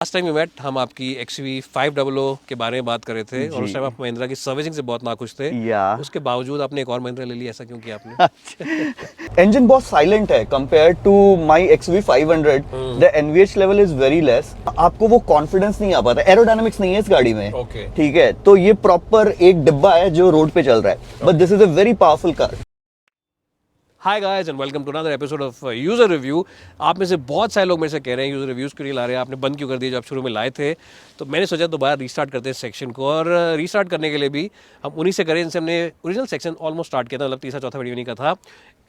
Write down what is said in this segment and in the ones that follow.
Last time we met हम आपकी XUV500 के बारे में बात कर रहे थे और उस टाइम आप महिंद्रा की सर्विसिंग से बहुत नाखुश थे। या उसके बावजूद आपने एक और महिंद्रा ले ली, ऐसा क्यों किया आपने? इंजन बहुत साइलेंट है compare to my XUV500। The NVH level is very less. आपको वो कॉन्फिडेंस नहीं आ पाता, एरोडायनामिक्स नहीं है इस गाड़ी में। Okay. ठीक है, तो ये प्रॉपर एक डिब्बा है जो रोड पे चल रहा है, but this is a very powerful car. Hi guys and welcome to another episode of user review. आप में से बहुत सारे लोग मेरे से कह रहे हैं यूज़र रिव्यूज़ क्यों नहीं ला रहे हैं, आपने बंद क्यों कर दिया जो आप शुरू में लाए थे। तो मैंने सोचा दोबारा रीस्टार्ट करते हैं सेक्शन को, और रीस्टार्ट करने के लिए भी हम उन्हीं से करें जिनसे हमने ओरिजिनल सेक्शन ऑलमोस्ट स्टार्ट किया था, मतलब तीसरा चौथा वीडियो नहीं का था।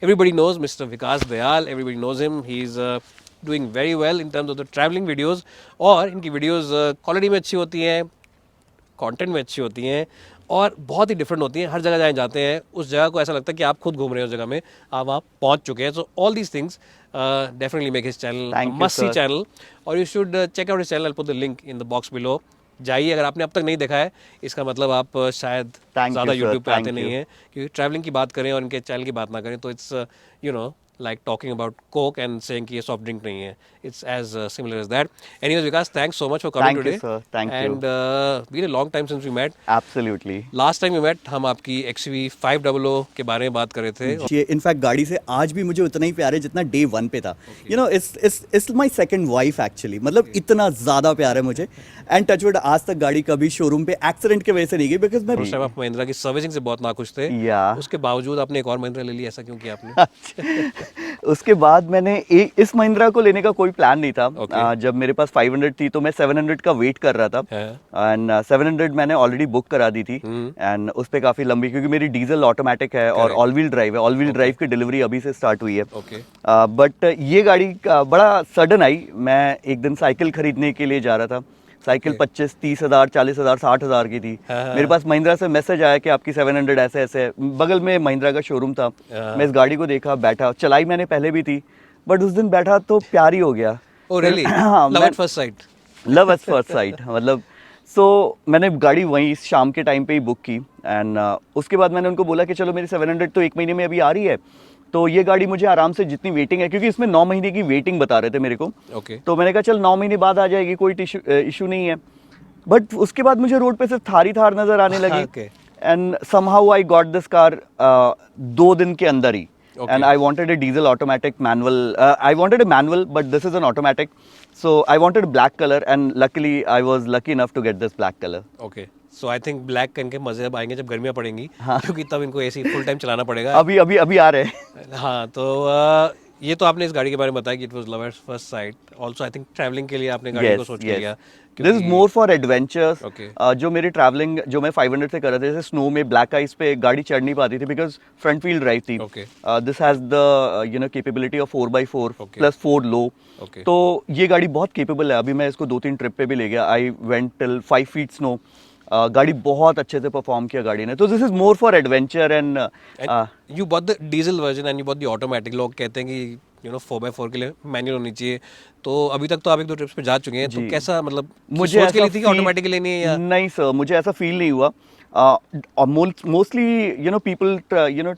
Everybody knows mister Vikas Dayal, everybody knows him, he is doing very well in terms of the travelling videos. और इनकी वीडियोज़ क्वालिटी में अच्छी होती हैं, कंटेंट में अच्छी होती हैं और बहुत ही डिफरेंट होती हैं। हर जगह जहाँ जाते हैं उस जगह को ऐसा लगता है कि आप खुद घूम रहे हो उस जगह में, आप वहाँ पहुँच चुके हैं। So all these things definitely make his channel must see channel, और you should check out his channel. I put the link in the box below. जाइए, अगर आपने अब तक नहीं देखा है इसका मतलब आप शायद ज़्यादा यूट्यूब पे आते नहीं हैं, क्योंकि ट्रैवलिंग की बात करें और इनके चैनल की बात ना करें तो it's you know like talking about Coke and saying कि ये soft drink नहीं है. It's as similar as that. Anyways, Vikas, thanks so much for coming today. Thank you, sir. Thank you. And been a long time since we met. Absolutely. Last time we met हम आपकी XUV500 के बारे में बात कर रहे थे। ये इनफैक्ट गाड़ी से आज भी मुझे उतना ही प्यार है जितना डे 1 पे था। You know it's my second wife actually, मतलब इतना ज़्यादा प्यार है मुझे। एंड टचवुड आज तक गाड़ी कभी शोरूम पे एक्सीडेंट की वजह से नहीं गई, बिकॉज मैं उस टाइम आप महिंद्रा की सर्विसिंग से बहुत नाखुश थे। या उसके बावजूद आपने एक और महिंद्रा ले ली, ऐसा क्यों किया आपने? उसके बाद मैंने इस महिंद्रा को लेने का कोई प्लान नहीं था। जब मेरे पास 500 थी तो मैं 700 का वेट कर रहा था, एंड 700 मैंने ऑलरेडी बुक करा दी थी। एंड उस पे काफी लंबी, क्योंकि मेरी डीजल ऑटोमेटिक है और ऑल व्हील ड्राइव है। ऑल व्हील ड्राइव की डिलीवरी अभी से स्टार्ट हुई है। बट ये गाड़ी बड़ा सडन आई। मैं एक दिन साइकिल खरीदने के लिए जा रहा था। साइकिल 25-30 हज़ार, 40 हज़ार, 60 हज़ार की थी। मेरे पास महिंद्रा से मैसेज आया कि आपकी 700 ऐसे ऐसे है। बगल में महिंद्रा का शोरूम था। मैं इस गाड़ी को देखा, बैठा, चलाई मैंने पहले भी थी, बट उस दिन बैठा तो प्यार ही हो गया। Oh really? Love at first sight. Love at first sight, मतलब मैंने गाड़ी वहीं शाम के टाइम पे ही बुक की। एंड उसके बाद मैंने उनको बोला कि चलो मेरी 700 तो 1 महीने में अभी आ रही है, तो ये गाड़ी मुझे आराम से, जितनी वेटिंग है, क्योंकि इसमें 9 महीने की वेटिंग बता रहे थे मेरे को। तो मैंने कहा चल 9 महीने बाद आ जाएगी, कोई इशू नहीं है। बट उसके बाद मुझे रोड पे सिर्फ थार नजर आने लगी। And somehow I got this car 2 दिन के अंदर ही। And I wanted a diesel automatic manual. I wanted a manual, but this is an automatic. So I wanted black color, and luckily I was lucky enough to get this black color. Okay. So I think black इनके मजे अब आएंगे जब गर्मियाँ पड़ेंगी, क्योंकि तब इनको ऐसे फुल टाइम चलाना पड़ेगा। अभी आ रहे हैं। हाँ, तो ये तो आपने इस गाड़ी के बारे में बताया कि it was love at first sight. Also I think travelling के लिए आपने गाड़ी को सोच लिया। This is more for adventures. जो मेरी ट्रैवलिंग जो मैं 500 से कर रहा था, जैसे स्नो में ब्लैक आइस पे गाड़ी चढ़ नहीं पाती थी, बिकॉज फ्रंट व्हील ड्राइव थी। This has the capability of 4x4 plus 4 लो। तो ये गाड़ी बहुत केपेबल है। अभी मैं इसको 2-3 ट्रिप पे भी ले गया। I went till 5 feet snow. गाड़ी बहुत अच्छे से परफॉर्म किया गाड़ी ने। तो this is more for adventure. And you bought the diesel version and you bought the automatic. लोग कहते हैं कि 4x4 के लिए मैनुअल होनी चाहिए। तो अभी तक तो आप 1-2 ट्रिप्स पे जा चुके हैं, तो कैसा, मतलब मुझे सोच के लिए थी कि ऑटोमेटिक लेनी है या नहीं? सर, मुझे ऐसा फील नहीं हुआ। Mostly people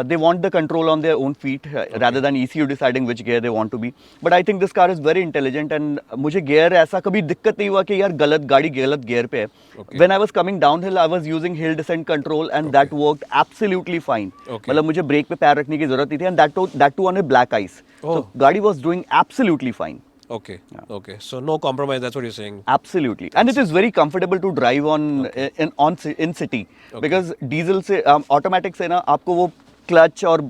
they want the control on their own feet rather than ECU deciding which gear they want to be. But I think this car is very intelligent, and मुझे gear ऐसा कभी दिक्कत नहीं हुआ कि यार गाड़ी गलत gear पे है। When I was coming downhill, I was using hill descent control, and that worked absolutely fine. मतलब मुझे ब्रेक पे पैर रखने की जरूरत नहीं थी, and that too on a black ice. So गाड़ी was doing absolutely fine. Okay. So no compromise. That's what you're saying. Absolutely, and it is very comfortable to drive in city, because diesel से automatic से ना आपको वो clutch और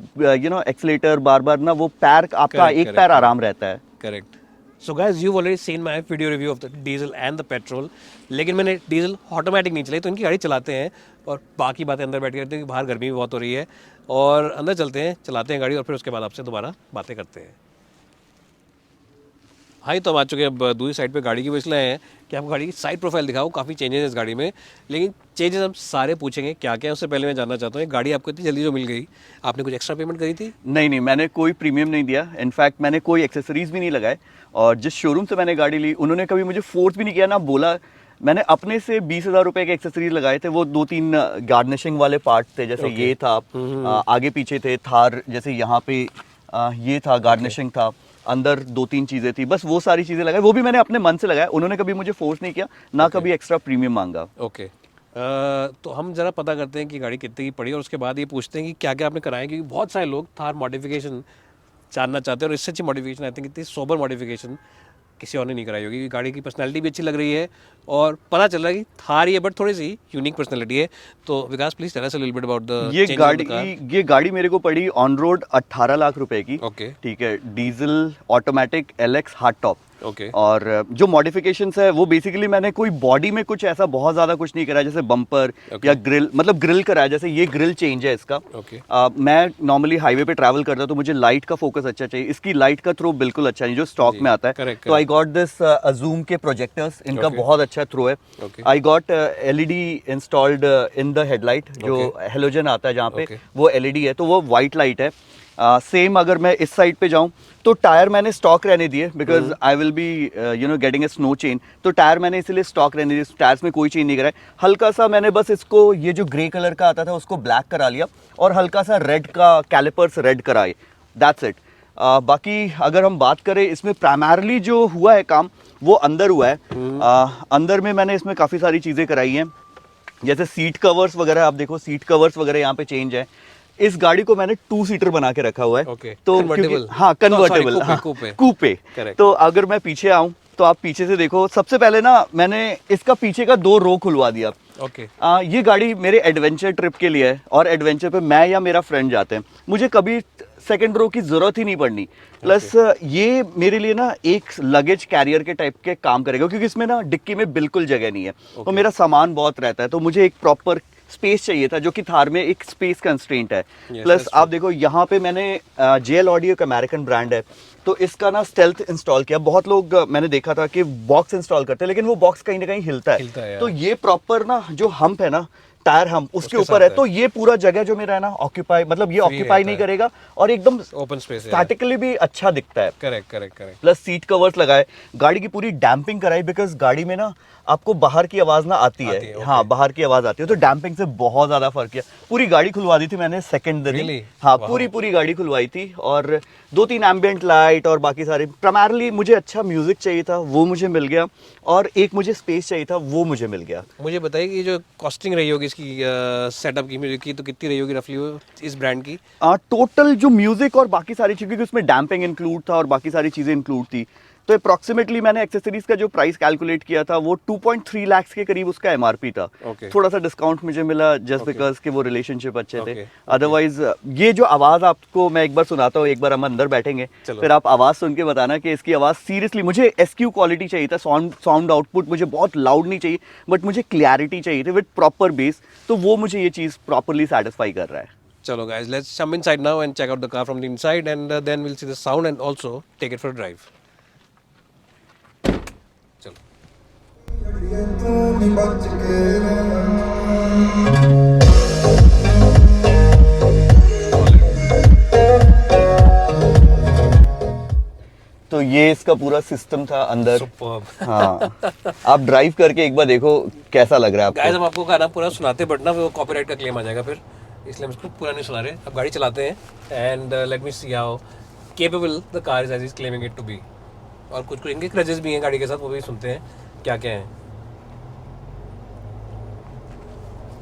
accelerator बार ना वो पैर आपका एक पैर आराम रहता है। Correct. So guys, you've already seen my video review of the diesel and the petrol, लेकिन मैंने डीजल ऑटोमेटिक नहीं चलाई, तो इनकी गाड़ी चलाते हैं और बाकी बातें अंदर बैठ के करते हैं, कि बाहर गर्मी भी बहुत हो रही है। और अंदर चलते हैं, चलाते हैं गाड़ी, और फिर उसके बाद आपसे दोबारा बातें करते हैं। हाँ, तो हम आ चुके हैं अब दूसरी साइड पे गाड़ी की। वो इसलिए हैं कि आपको गाड़ी की साइड प्रोफाइल दिखाओ, काफ़ी चेंजेस है इस गाड़ी में। लेकिन चेंजेस हम सारे पूछेंगे क्या क्या है, उससे पहले मैं जानना चाहता हूँ, गाड़ी आपको इतनी जल्दी जो मिल गई, आपने कुछ एक्स्ट्रा पेमेंट करी थी? नहीं, मैंने कोई प्रीमियम नहीं दिया। इनफैक्ट मैंने कोई एक्सेसरीज भी नहीं लगाए, और जिस शोरूम से मैंने गाड़ी ली उन्होंने कभी मुझे फोर्स भी नहीं किया, ना बोला। मैंने अपने से 20,000 रुपए के एक्सेसरीज लगाए थे। वो 2-3 गार्निशिंग वाले पार्ट थे, जैसे ये था, आगे पीछे थे थार, जैसे यहाँ पे ये था, गार्निशिंग था। अंदर 2-3 चीज़ें थी, बस वो सारी चीज़ें लगाई, वो भी मैंने अपने मन से लगाया, उन्होंने कभी मुझे फोर्स नहीं किया, ना कभी एक्स्ट्रा प्रीमियम मांगा। ओके तो हम जरा पता करते हैं कि गाड़ी कितने की पड़ी और उसके बाद ये पूछते हैं कि क्या क्या आपने कराया, क्योंकि बहुत सारे लोग थार मॉडिफिकेशन जानना चाहते हैं और इससे अच्छी मॉडिफिकेशन आई थिंक इतनी सोबर मॉडिफिकेशन किसी और ने नहीं कराई होगी, क्योंकि गाड़ी की पर्सनैलिटी भी अच्छी लग रही है और पता चल रहा है कि थार ही है बट थोड़ी सी यूनिक पर्सनैलिटी है। तो Vikas please tell us a little bit about the ये गाड़ी मेरे को पड़ी ऑन रोड 18 लाख रुपए की। ओके ठीक है, diesel automatic LX hard top. Okay और जो मॉडिफिकेशंस है वो बेसिकली मैंने कोई बॉडी में कुछ ऐसा बहुत ज़्यादा कुछ नहीं करा, जैसे बम्पर या ग्रिल, मतलब ग्रिल कराया, जैसे ये ग्रिल चेंज है इसका। ओके मैं नॉर्मली हाईवे पे ट्रैवल करता हूँ तो मुझे लाइट का फोकस अच्छा चाहिए, इसकी लाइट का थ्रो बिल्कुल अच्छा नहीं जो स्टॉक में आता है। correct, तो आई गॉट दिस अजूम के प्रोजेक्टर्स, इनका बहुत अच्छा थ्रो है। I got LED installed in the headlight, जो हेलोजन आता है जहाँ पे वो LED है, तो वो वाइट लाइट है। सेम अगर मैं इस साइड पे जाऊं तो टायर मैंने स्टॉक रहने दिए, because I will be getting a snow chain, तो टायर मैंने इसीलिए स्टॉक रहने दिए, टायर्स में कोई चेंज नहीं कराया। हल्का सा मैंने बस इसको, ये जो ग्रे कलर का आता था उसको ब्लैक करा लिया और हल्का सा रेड का कैलिपर्स रेड कराए, दैट्स इट। बाकी अगर हम बात करें इसमें प्राइमरली जो हुआ है काम वो अंदर हुआ है। अंदर में मैंने इसमें काफ़ी सारी चीज़ें कराई हैं, जैसे सीट कवर्स वगैरह, आप देखो सीट कवर्स वगैरह यहाँ पे चेंज है। इस गाड़ी को मैंने 2 सीटर बना के रखा हुआ है। तो कन्वर्टेबल, हाँ कन्वर्टेबल, कूपे। तो अगर मैं पीछे आऊं तो आप पीछे से देखो, सबसे पहले ना मैंने इसका पीछे का 2 रो खुलवा दिया। ये गाड़ी मेरे एडवेंचर ट्रिप के लिए है और एडवेंचर पे मैं या मेरा फ्रेंड जाते हैं, मुझे कभी सेकंड रो की जरूरत ही नहीं पड़नी। प्लस ये मेरे लिए ना एक लगेज कैरियर के टाइप के काम करेगा, क्योंकि इसमें ना डिक्की में बिल्कुल जगह नहीं है। तो मेरा सामान बहुत रहता है, तो मुझे एक प्रॉपर स्पेस चाहिए था, जो कि थार में एक स्पेस कंस्ट्रेंट है। प्लस आप देखो यहाँ पे मैंने JL ऑडियो एक अमेरिकन ब्रांड है, तो इसका ना स्टेल्थ इंस्टॉल किया। बहुत लोग मैंने देखा था कि बॉक्स इंस्टॉल करते हैं, लेकिन वो बॉक्स कहीं ना कहीं हिलता है। तो ये प्रॉपर ना जो हम्प है ना, टायर हम उसके ऊपर है, तो ये पूरा जगह जो मेरा है ना ऑक्यूपाई, मतलब ये ऑक्यूपाई नहीं करेगा और एकदम ओपन स्पेस है, स्टैटिकली भी अच्छा दिखता है। करेक्ट। प्लस सीट कवर्स लगाए, गाड़ी की पूरी डैम्पिंग कराई, बिकॉज गाड़ी में ना आपको बाहर की आवाज ना आती है। हाँ, बाहर की आवाज आती है, तो डैम्पिंग से बहुत ज्यादा फर्क किया। पूरी गाड़ी खुलवा दी थी मैंने सेकंड दिन। हाँ, पूरी गाड़ी खुलवाई थी, और 2-3 एम्बिएंट लाइट और बाकी सारे। प्राइमरली मुझे अच्छा म्यूजिक चाहिए था, वो मुझे मिल गया, और एक मुझे स्पेस चाहिए था, वो मुझे मिल गया। मुझे बताइए कि जो कॉस्टिंग रही होगी इसकी सेटअप की, म्यूजिक की, तो कितनी रही होगी रफली इस ब्रांड की? टोटल जो म्यूजिक और बाकी सारी चीजें, क्योंकि उसमें डैम्पिंग इंक्लूड था और बाकी सारी चीजें इंक्लूड थी, तो अप्रोक्सीमेटली मैंने एक्सेसरीज का जो प्राइस कैलकुलेट किया था वो 2.3 लाख के करीब उसका MRP था। थोड़ा सा डिस्काउंट मुझे मिला जस्ट बिकॉज के वो रिलेशनशिप अच्छे थे। अदरवाइज ये जो आवाज आपको मैं एक बार सुनाता हूँ, एक बार हम अंदर बैठेंगे, फिर आप आवाज सुन के बताना कि इसकी आवाज सीरियसली, मुझे SQ क्वालिटी चाहिए था, साउंड आउटपुट मुझे बहुत लाउड नहीं चाहिए, बट मुझे क्लैरिटी चाहिए थी विद प्रॉपर बेस, तो वो मुझे ये चीज प्रॉपरली सेटिस्फाई कर रहा है। चलो guys, let's jump inside now and check out the car from the inside, and then will see the sound and also take it for drive. तो ये इसका पूरा सिस्टम था अंदर। Superb. हाँ, आप ड्राइव करके एक बार देखो कैसा लग रहा है आपको। गाइस, हम आपको गाना पूरा सुनाते बट ना वो कॉपीराइट का क्लेम आ जाएगा फिर, इसलिए हम इसको पूरा नहीं सुना रहे। अब गाड़ी चलाते हैं and let me see how capable the car is as is claiming it to be. और कुछ इनके क्रजेस भी हैं गाड़ी के साथ, वो भी सुनते हैं क्या क्या है।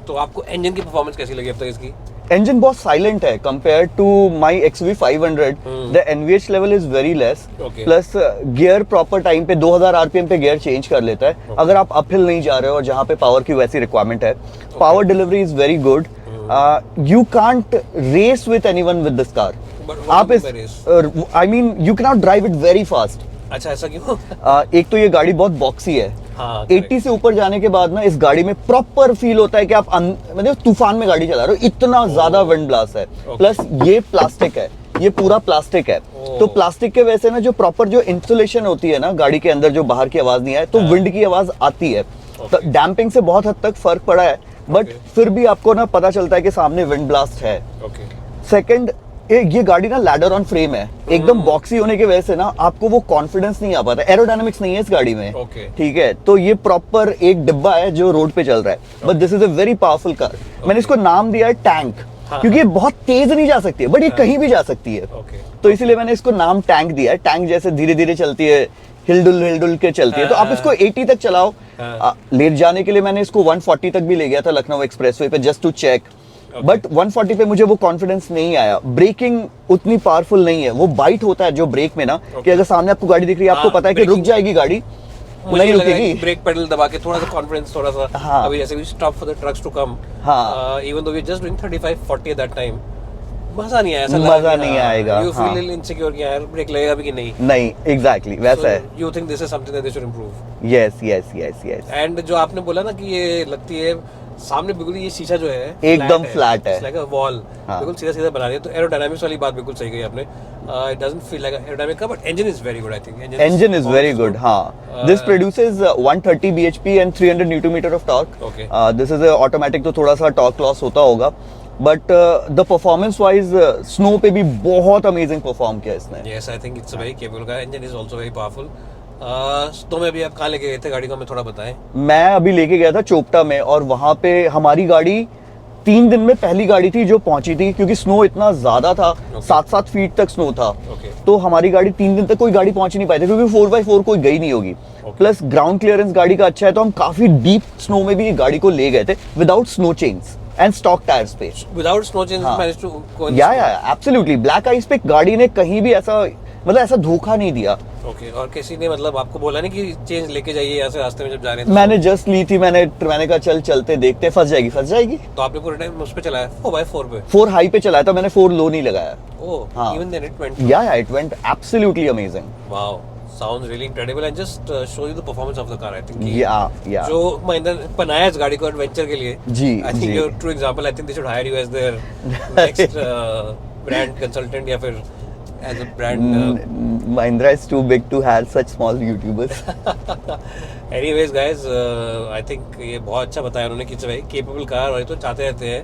तो आपको इंजन की परफॉर्मेंस कैसी लगी अब तक इसकी? इंजन बहुत साइलेंट है compare to my XV500। The NVH level is very less, plus gear proper time पे 2000 RPM पे गियर चेंज कर लेता है। अगर आप अपहिल नहीं जा रहे हो और जहाँ पे पावर की वैसी रिक्वायरमेंट है, power delivery is very good. You can't race with anyone with this car. आप इस I mean you can not drive it very fast. अच्छा, ऐसा क्यों? एक तो ये गाड़ी बहुत बॉक्सी है। हाँ, 80 से ऊपर जाने के बाद ना इस गाड़ी में प्रॉपर फील होता है कि आप मतलब तूफान में गाड़ी चला रहे हो, इतना ज्यादा विंड ब्लास्ट है। प्लस ये प्लास्टिक है, ये पूरा प्लास्टिक है, तो प्लास्टिक के वजह से ना जो प्रॉपर जो इंसुलेशन होती है ना गाड़ी के अंदर, जो बाहर की आवाज नहीं आए, तो विंड की आवाज आती है। तो डैम्पिंग से बहुत हद तक फर्क पड़ा है, बट फिर भी आपको ना पता चलता है कि सामने विंड ब्लास्ट है। सेकंड, ये गाड़ी ना लैडर ऑन फ्रेम है, एकदम बॉक्सी होने की वजह से ना आपको वो कॉन्फिडेंस नहीं आ पाता, एरोडायनामिक्स नहीं है इस गाड़ी में। ठीक है, तो ये प्रॉपर एक डिब्बा है जो रोड पे चल रहा है, but this is a very powerful car. मैंने इसको नाम दिया है टैंक, क्योंकि ये बहुत तेज नहीं जा सकती है, बट ये कहीं भी जा सकती है। तो इसीलिए मैंने इसको नाम टैंक दिया है। टैंक जैसे धीरे धीरे चलती है, हिलडुल के चलती है, तो आप इसको 80 तक चलाओ। ले जाने के लिए मैंने इसको 140 तक भी ले गया था लखनऊ एक्सप्रेसवे पे, जस्ट टू चेक। बट 140 पे मुझे वो कॉन्फिडेंस नहीं आया। ब्रेकिंग उतनी पावरफुल नहीं है, वो बाइट होता है जो ब्रेक में ना, कि अगर सामने आपको गाड़ी दिख रही है, आपको पता है कि रुक जाएगी गाड़ी, नहीं रुकेगी। ब्रेक पेडल दबा के थोड़ा सा कॉन्फिडेंस, थोड़ा सा हाँ। अभी जैसे we stop for the trucks to come, हाँ। Even though we just doing 35 40 at that time, मजा नहीं आया, ऐसा मजा नहीं आएगा। यू फील इनसिक्योर कि यार ब्रेक लगेगा भी कि नहीं। नहीं, एग्जैक्टली वैसा है। You think this is something that they should improve. Yes yes yes yes. And जो आपने बोला ना कि ये लगती है सामने बिल्कुल, ये शीशा जो है एकदम फ्लैट है, लाइक अ वॉल, हाँ। बिल्कुल सीधा सीधा बना दिया। तो एरोडायनामिक्स वाली बात बिल्कुल सही कही आपने। It doesn't feel like aerodynamic का, but engine is very good. I think engine is very good, हाँ। This produces 130 bhp and 300 Newton meter of torque. Okay. This is a automatic, तो थोड़ा सा torque loss होता होगा, but the performance wise snow पे भी बहुत amazing perform किया इसने। Yes, I think it's very capable का। Engine is also very powerful. तो मैं अभी आप कहाँ लेके गए थे गाड़ी को, हमें थोड़ा बताएं। मैं अभी लेके गया था चोपटा में, और वहां पे हमारी गाड़ी 3 दिन में पहली गाड़ी थी जो पहुंची थी, क्योंकि स्नो इतना ज्यादा था, 7-7 फीट तक स्नो था। तो हमारी गाड़ी 3 दिन तक कोई गाड़ी पहुंच नहीं पाई थी, क्योंकि 4x4 कोई गई नहीं होगी। प्लस ग्राउंड क्लियरेंस गाड़ी का अच्छा है, तो हम काफी डीप स्नो में भी गाड़ी को ले गए थे without snow chains and stock tyres पे। Without snow chains manage to go in. Yeah absolutely. Black ice पे गाड़ी ने कहीं भी ऐसा, मतलब ऐसा धोखा नहीं दिया। ओके, और किसी ने मतलब आपको बोला नहीं कि चेंज लेके जाइए यहाँ से रास्ते में जब जा रहे थे? मैंने जस्ट ली थी, मैंने कहा चल चलते देखते, फंस जाएगी। तो आपने पूरे टाइम उस पे चलाया 4x4 पे? 4 हाई पे चलाया था मैंने, 4 लो नहीं लगाया। ओह, इवन देन इट वेंट। या it went absolutely amazing. Wow, sounds really incredible. And just show you the performance of the car. I think या जो महिंद्रा बनाया इस गाड़ी को एडवेंचर के लिए, जी, I think you true example. I think they should hire you as their next brand consultant, या फिर as a brand. Mahindra is too big to have such small YouTubers. Anyways guys, I think ये बहुत अच्छा बताया उन्होंने कि भाई capable car, और ये तो चाहते रहते हैं।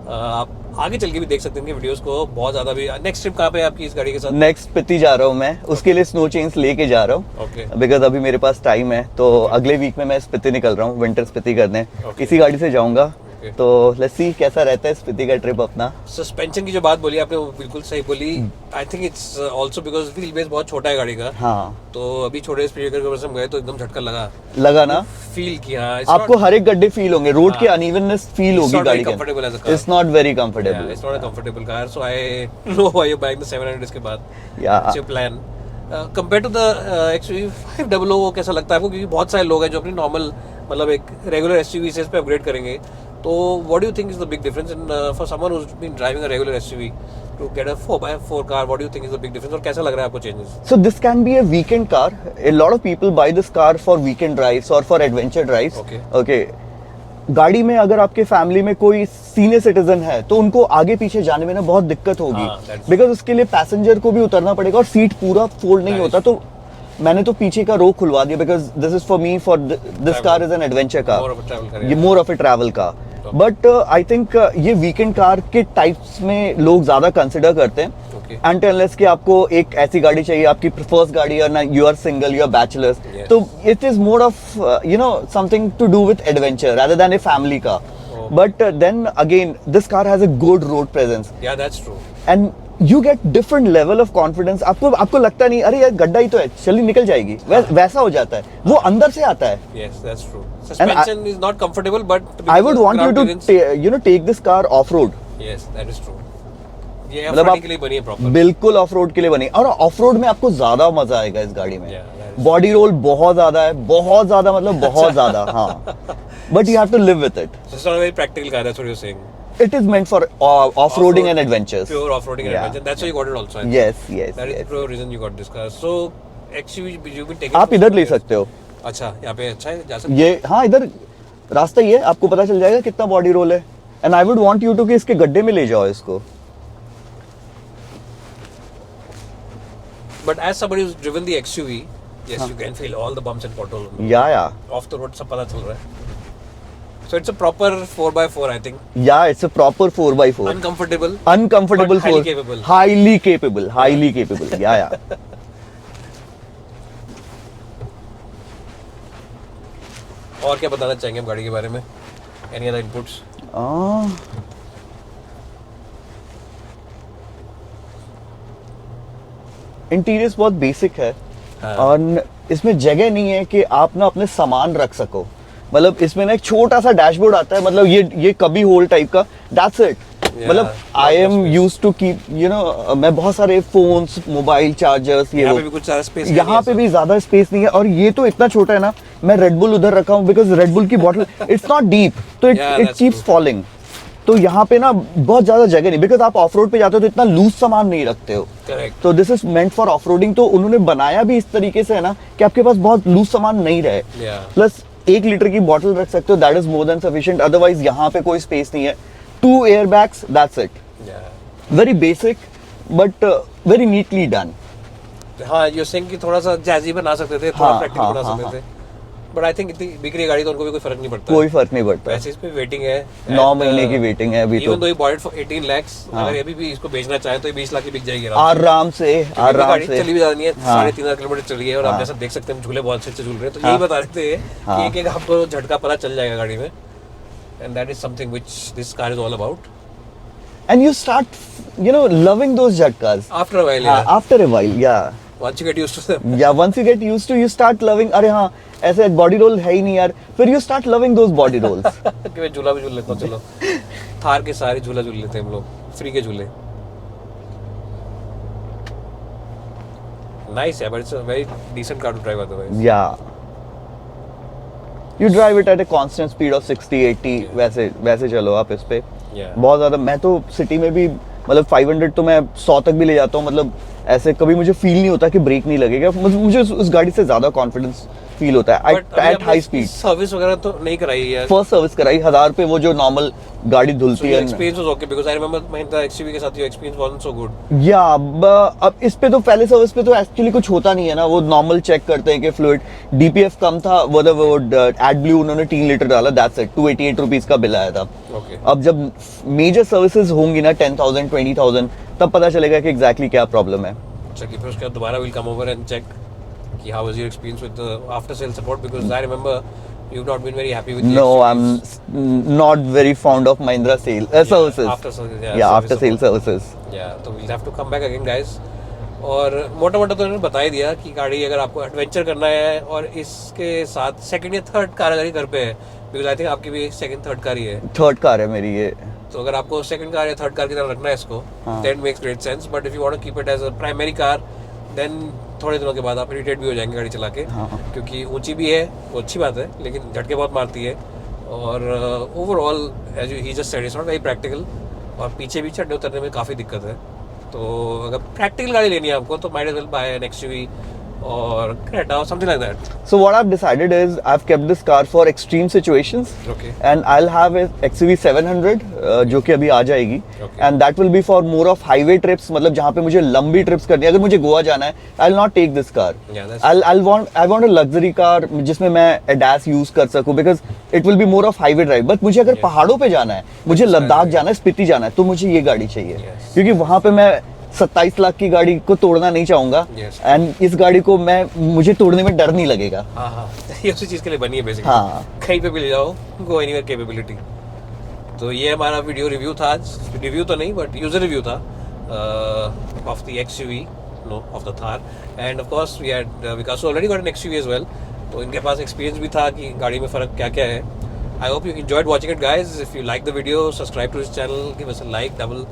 आप आगे चल के भी देख सकते हैं वीडियोस को बहुत ज्यादा भी। नेक्स्ट ट्रिप कहाँ पे है आपकी इस गाड़ी के साथ? नेक्स्ट स्पीति जा रहा हूँ मैं, उसके लिए स्नो चेन्स लेके जा रहा हूँ। Okay. बिकॉज अभी मेरे पास टाइम है, तो अगले वीक में मैं स्पीति निकल रहा हूँ विंटर स्पीति करने। Okay. इसी गाड़ी से जाऊंगा। Okay. तो लेट्स सी कैसा रहता है स्पीति का ट्रिप अपना। सस्पेंशन की जो बात बोली आपने वो बिल्कुल सही बोली। आई think it's also because wheel base बहुत छोटा है गाड़ी का। हाँ, तो अभी छोटे स्पीड के ऊपर हम गए तो एकदम झटका लगा ना, फील किया। आपको हर एक गड्ढे फील होंगे, रोड के अनइवननेस फील होगी गाड़ी के। It's not very comfortable. It's not a comfortable car, so I know why you buying the 700 इसके बाद। It's your plan compare to the XUV 500। वो कैसा लगता है आपको? क्योंकि बहुत सारे लोग हैं जो अपनी नॉर्मल, मतलब एक रेगुलर SUV से इस पे अपग्रेड करेंगे, तो what do you think is the big difference in for someone who has been driving a regular SUV to get a 4x4 कार? What do you think is the big difference, और कैसा लग रहा है आपको changes? So this can be a weekend car. A lot of people buy this car for weekend drives or for adventure drives. Okay. गाड़ी में अगर आपके फैमिली में कोई सीनियर सिटीजन है, तो उनको आगे पीछे जाने में ना बहुत दिक्कत होगी, बिकॉज उसके लिए पैसेंजर को भी उतरना पड़ेगा, और सीट पूरा फोल्ड नहीं होता। तो मैंने तो पीछे का रो खुलवा दिया, because this is for me, for this car is an adventure car, ये मोर ऑफ ए ट्रैवल का। बट आई थिंक ये वीकेंड कार के टाइप्स में लोग ज्यादा कंसिडर करते हैं। एंड अनलेस कि आपको एक ऐसी गाड़ी चाहिए, आपकी फर्स्ट गाड़ी, और ना you are single, you are bachelors, तो it is more of you know something to do with adventure rather than a family का। But then again this car has a good road presence, yeah that's true, and you get different level of confidence. आपको लगता नहीं अरे यार गड्ढा ही तो है, चली निकल जाएगी, वैसा हो जाता है, वो अंदर से आता है। Yes, that's true. Suspension is not comfortable, but I would want you to take this car off road. Yes, that is true. ये मतलब ऑफ-रोडिंग के लिए बनी है प्रॉपर। बिल्कुल ऑफ रोड के लिए बनी, और ऑफ रोड में आपको ज्यादा मजा आएगा इस गाड़ी में। Yeah, बॉडी रोल बहुत ज्यादा है, बहुत ज्यादा, मतलब बहुत ज्यादा। हाँ, but you have to live with it. So it's not a very practical car, that's what you're saying. It is meant for off-roading and adventures. Pure off-roading and Yeah. adventure. That's why you got it also. I think. Yes, yes, That is yes. the reason you got this car. So actually you've been taking. आप इधर ले सकते हो। अच्छा, यहाँ पे अच्छा है, जा सकते ये हाँ, इधर रास्ता ही है, आपको पता चल जाएगा कितना बॉडी रोल है। And I would want you to कि इसके गड्ढे में ले जाओ इसको। But as somebody who's driven the XUV, yes, you can feel all the bumps and potholes. Yeah. Off the road सब पता चल रहा है. So it's a proper 4x4, I think. Yeah, it's a proper 4x4. Uncomfortable. Uncomfortable, but highly capable. Highly capable. Yeah. और क्या बताना चाहेंगे आप गाड़ी के बारे में? Any other inputs? इंटीरियर्स बहुत बेसिक है हाँ। और इसमें जगह नहीं है कि आप ना अपने सामान रख सको। मतलब इसमें ना एक छोटा सा डैशबोर्ड आता है, मतलब ये कभी होल टाइप का, दैट्स इट। मतलब I am use to keep मैं बहुत सारे फोन्स, मोबाइल चार्जर्स, ये यहाँ वो, पे भी कुछ सारा स्पेस यहाँ पे भी ज्यादा स्पेस नहीं है। और ये तो इतना छोटा है ना, मैं रेड बुल उधर रखा हूँ बिकॉज रेड बुल की बॉटल इट्स नॉट डीप, तो Yeah, it that's keeps true. Falling. तो यहाँ पे ना बहुत ज्यादा जगह नहीं, बिकॉज आप ऑफ रोड पे जाते हो तो इतना लूज सामान नहीं रखते हो। करेक्ट। तो this is meant for off roading. तो उन्होंने बनाया भी इस तरीके से है ना कि आपके पास बहुत लूज सामान नहीं रहे। Yeah. प्लस 1 लीटर की बॉटल रख सकते हो, that is more than sufficient. Otherwise यहाँ पे कोई स्पेस नहीं है। 2 air bags, that's it. Very basic but very neatly done. हाँ, यू सेइंग कि थोड़ा सा जैजी बना सकते थे, थोड़ा हाँ, प्रैक्टिकल हाँ, बना हाँ, सकते थे, बट आई थिंक इतनी बिक रही है गाड़ी तो उनको भी कोई फर्क नहीं पड़ता। कोई फर्क नहीं पड़ता। वैसे इस पे वेटिंग है 9 महीने की वेटिंग है अभी तो। Even though he bought it for 18 lakhs, हाँ। अगर अभी भी इसको बेचना चाहे तो ये 20 लाख की बिक जाएगी आराम से, क्योंकि आराम गाड़ी से। चली भी जा रही है, हाँ। 3.5 किलोमीटर चल रही है और आप हाँ। जैसा देख सकते हैं झूले बहुत अच्छे झूल रहे हैं। तो हाँ। यही बता रहे थे हाँ। कि एक आपको झटका पता चल जाएगा गाड़ी में, and that is something which this car is all about. And you start, loving those jhatkas. After a while, After a while, yeah. once you get used to them. Yeah, once you get used to, you start loving. अरे हाँ, ऐसे body roll है ही नहीं यार, फिर you start loving those body rolls. कि मैं झूला भी झूल लेता हूँ, चलो थार के सारे झूला झूल लेते हैं हम लोग, फ्री के झूले। नाइस है, but it's a very decent car to drive otherwise. Yeah. You drive it at a constant speed of 60, 80, वैसे चलो आप इस पे। Yeah. बहुत ज़्यादा, मैं तो सिटी में भी मतलब 500 तो मैं 100 तक भी ले जाता हूँ। मतलब ऐसे कभी मुझे फील नहीं होता कि ब्रेक नहीं लगेगा। मुझे उस गाड़ी से ज़्यादा कॉन्फिडेंस फील होता है एट हाई स्पीड। सर्विस वगैरह तो नहीं कराई है यार। फर्स्ट सर्विस कराई 1000 पे, वो जो नॉर्मल गाड़ी धुलती है। Experience was okay because I remember Mahindra XUV के साथ your experience wasn't so good. या अब इस पे तो पहले सर्विस पे तो एक्चुअली कुछ होता नहीं है ना, वो नॉर्मल चेक करते हैं कि फ्लूइड डीपीएफ कम था, वो एडब्ल्यू उन्होंने 3 लीटर डाला, दैट्स इट। 288 रुपीस का बिल आया था। ओके। अब जब मेजर सर्विसेज होंगी ना 10,000 20,000, तब पता चलेगा कि एग्जैक्टली क्या प्रॉब्लम है। चलिए फिर उसके बाद दोबारा will come over and check कि how was your experience with after sale support, because I remember you've not been very happy with the No, experience. I'm not very fond of Mahindra services. After sales, Yeah, service after sale support. services. Yeah, तो we'll have to come back again guys। और मोटा मोटा तो इन्होंने बता ही दिया कि गाड़ी अगर आपको एडवेंचर करना है और इसके साथ सेकंड या थर्ड कार अगर ये घर पे है, बिकॉज आई थिंक आपकी भी सेकंड थर्ड कार ही है, थर्ड कार है मेरी ये। तो अगर आपको सेकंड कार या थर्ड कार की तरह रखना है इसको, हाँ। That makes great sense. But if you want to keep it as a primary car, then थोड़े दिनों के बाद आप इरिटेट भी हो जाएंगे गाड़ी चला के, हाँ। क्योंकि ऊंची भी है, वो अच्छी बात है, लेकिन झटके बहुत मारती है। और overall as he just said, it's not very practical, और पीछे भी चढ़ने उतरने में काफ़ी दिक्कत है। तो अगर प्रैक्टिकल गाड़ी लेनी है आपको तो might as well buy an XUV or Creta or something like that. So what I've decided is I've kept this car for extreme situations. Okay. And I'll have a XUV 700 जो कि अभी आ जाएगी. Okay. And that will be for more of highway trips, मतलब जहाँ पे मुझे लंबी trips करनी है, अगर मुझे गोवा जाना है, I'll not take this car. Yeah, that's I want a luxury car जिसमें मैं ADAS use कर सकूँ, because it will be more of highway drive. But मुझे अगर Yeah. पहाड़ों पे जाना है, मुझे लद्दाख जाना है, स्पीति जाना है, तो मुझे ये गाड़ी चाहिए. Yes. क्योंकि वहाँ पे मैं 27 लाख की गाड़ी को तोड़ना नहीं चाहूंगा. Yes. एंड इस गाड़ी को मुझे तोड़ने में डर नहीं लगेगा. हाँ हाँ ये उसी चीज़ के लिए बनी है बेसिकली. हाँ. कहीं पे भी ले जाओ, गो एनीवेयर कैपेबिलिटी. तो ये हमारा वीडियो रिव्यू था आज. रिव्यू तो नहीं बट यूजर रिव्यू था of the XUV, no of the Thar. And of course we had Vikas already got an XUV as well, तो इनके पास एक्सपीरियंस भी था कि गाड़ी में फ़र्क क्या क्या है. I hope you enjoyed watching it guys. If you like the video, subscribe to this channel, give us a like, double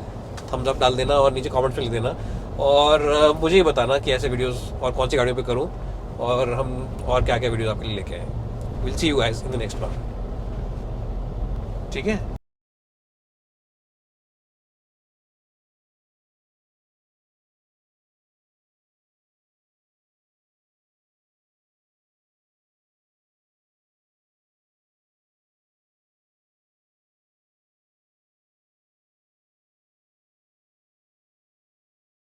thumbs up डाल देना और नीचे कमेंट्स में लिख देना. और मुझे ये बताना कि ऐसे वीडियोस और कौन सी गाड़ियों पे करूं और हम और क्या क्या वीडियोस आपके लिए लेके आए. Will see you guys in the next one. ठीक है.